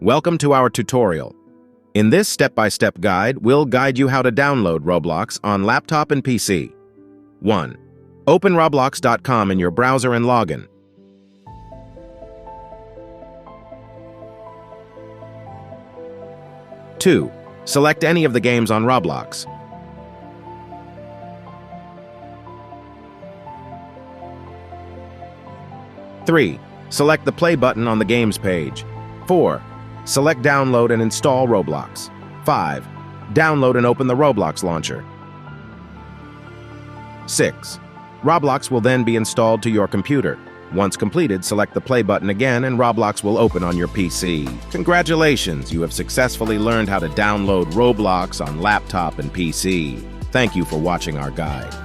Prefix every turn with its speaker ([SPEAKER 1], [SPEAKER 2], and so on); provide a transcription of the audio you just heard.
[SPEAKER 1] Welcome to our tutorial. In this step-by-step guide, we'll guide you how to download Roblox on laptop and PC. 1. Open roblox.com in your browser and login. 2. Select any of the games on Roblox. 3. Select the play button on the games page. 4. Select download and install Roblox. 5. Download and open the Roblox launcher. 6. Roblox will then be installed to your computer. Once completed, select the play button again and Roblox will open on your PC. Congratulations, you have successfully learned how to download Roblox on laptop and PC. Thank you for watching our guide.